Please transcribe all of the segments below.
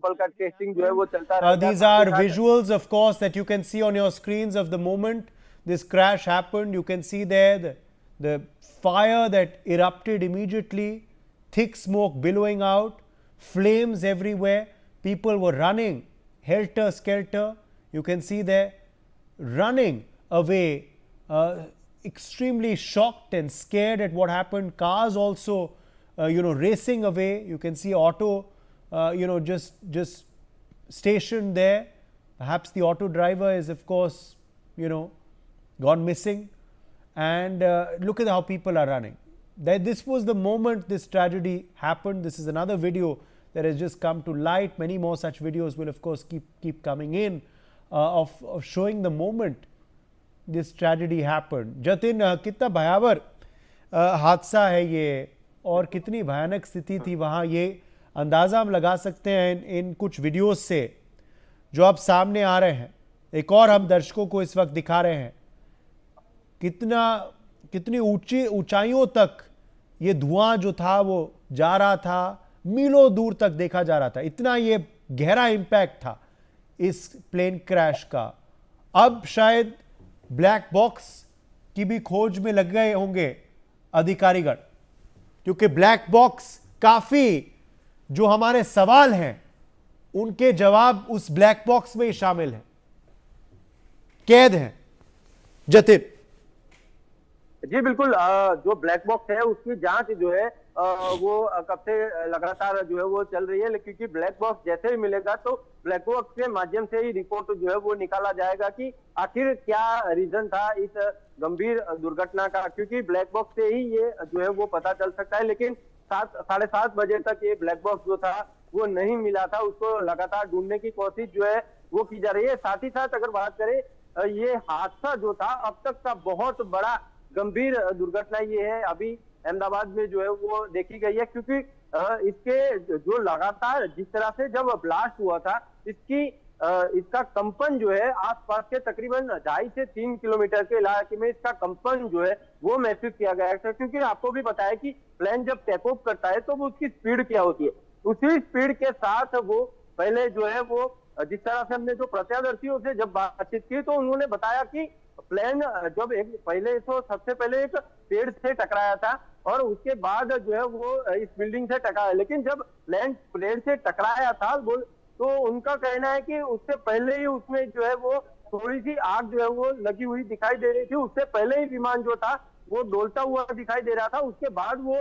Sample का testing जो है वो चलता रहेगा। These are visuals, of course, that you can see on your screens of the moment this crash happened. You can see there the fire that erupted immediately, thick smoke billowing out, flames everywhere. People were running helter skelter. You can see there running away, extremely shocked and scared at what happened. Cars also, racing away. You can see auto, just stationed there. Perhaps the auto driver is, of course, gone missing. And look at how people are running. This was the moment this tragedy happened. This is another video that has just come to light. Many more such videos will, of course, keep coming in of showing the moment this tragedy happened. Jatin, कितना भयावह हादसा है ये और कितनी भयानक स्थिति थी वहाँ, ये अंदाज़ा हम लगा सकते हैं इन कुछ वीडियोस से जो अब सामने आ रहे हैं। एक और हम दर्शकों को इस वक्त दिखा रहे हैं कितनी ऊंचाइयों तक ये धुआं जो था वो जा रहा था, मीलों दूर तक देखा जा रहा था। इतना ये गहरा इंपैक्ट था इस प्लेन क्रैश का। अब शायद ब्लैक बॉक्स की भी खोज में लग गए होंगे अधिकारीगण, क्योंकि ब्लैक बॉक्स काफी जो हमारे सवाल हैं उनके जवाब उस ब्लैक बॉक्स में ही शामिल है, कैद हैं। जतिन जी बिल्कुल, जो ब्लैक बॉक्स है उसकी जांच जो है वो कब से लगातार जो है वो चल रही है, क्योंकि ब्लैक बॉक्स जैसे ही मिलेगा तो ब्लैक बॉक्स के माध्यम से ही रिपोर्ट जो है वो निकाला जाएगा कि आखिर क्या रीजन था इस गंभीर दुर्घटना का, क्योंकि ब्लैक बॉक्स से ही ये जो है वो पता चल सकता है। लेकिन 7-7:30 बजे तक ये ब्लैक बॉक्स जो था वो नहीं मिला था, उसको लगातार ढूंढने की कोशिश जो है वो की जा रही है। साथ ही साथ अगर बात करें, ये हादसा जो था अब तक का बहुत बड़ा गंभीर दुर्घटना ये है अभी अहमदाबाद में जो है वो देखी गई है, क्योंकि इसके जो लगातार जिस तरह से जब ब्लास्ट हुआ था इसका कंपन जो है आसपास के तकरीबन 2.5 से 3 किलोमीटर के इलाके में इसका कंपन जो है वो महसूस किया गया है। क्योंकि आपको भी बताया कि प्लेन जब टेक ऑफ करता है तो वो उसकी स्पीड क्या होती है, उसी स्पीड के साथ वो पहले जो है वो जिस तरह से हमने जो प्रत्यादर्शियों से जब बातचीत की तो उन्होंने बताया कि प्लेन जब सबसे पहले एक पेड़ से टकराया था और उसके बाद जो है वो इस बिल्डिंग से टकराया। लेकिन जब प्लेन से टकराया था तो उनका कहना है कि उससे पहले ही उसमें जो है वो थोड़ी सी आग जो है वो लगी हुई दिखाई दे रही थी। उससे पहले ही विमान जो था वो डोलता हुआ दिखाई दे रहा था। उसके बाद वो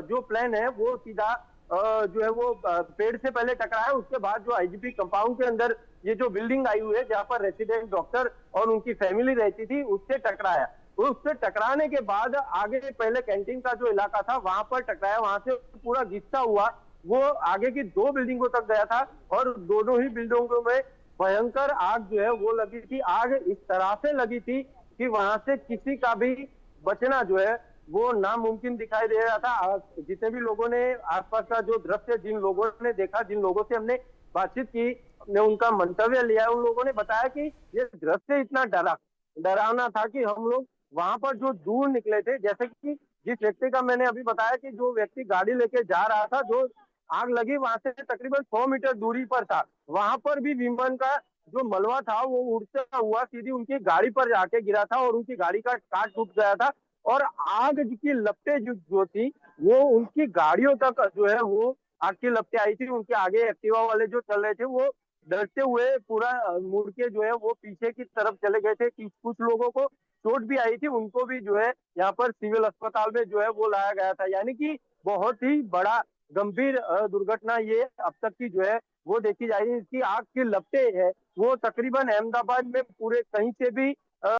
जो प्लेन है वो सीधा जो है वो पेड़ से पहले टकराया। उसके बाद जो आईजीपी कंपाउंड के अंदर ये जो बिल्डिंग आई हुई है जहां पर रेसिडेंट डॉक्टर और उनकी फैमिली रहती थी उससे टकराया। उससे टकराने के बाद आगे पहले कैंटीन का जो इलाका था वहां पर टकराया, वहां से पूरा घिसता हुआ वो आगे की 2 बिल्डिंगों तक गया था और दोनों ही बिल्डिंगों में भयंकर आग जो है वो लगी थी। आग इस तरह से लगी थी कि वहां से किसी का भी बचना जो है वो नामुमकिन दिखाई दे रहा था। जितने भी लोगों ने आसपास का जो दृश्य जिन लोगों ने देखा, जिन लोगों से हमने बातचीत की, ने उनका मंतव्य लिया, उन लोगों ने बताया कि ये दृश्य इतना डरावना था कि हम लोग वहां पर जो दूर निकले थे, जैसे कि जिस व्यक्ति का मैंने अभी बताया कि जो व्यक्ति गाड़ी लेके जा रहा था, जो आग लगी वहां से तकरीबन 100 मीटर दूरी पर था, वहां पर भी विमान का जो मलबा था वो उड़ता हुआ सीधी उनकी गाड़ी पर जाके गिरा था और उनकी गाड़ी का काट टूट गया था और आग की लपटें जो थी वो उनकी गाड़ियों तक जो है वो आग की लपटें आई थी। उनके आगे एक्टिवा वाले जो चल रहे थे वो डरते हुए पूरा मुड़ के जो है वो पीछे की तरफ चले गए थे। कुछ लोगों को चोट भी आई थी, उनको भी जो है यहाँ पर सिविल अस्पताल में जो है वो लाया गया था। यानी कि बहुत ही बड़ा गंभीर दुर्घटना ये अब तक की जो है वो देखी जा रही है। इसकी आग की लपटें है वो तकरीबन अहमदाबाद में पूरे कहीं से भी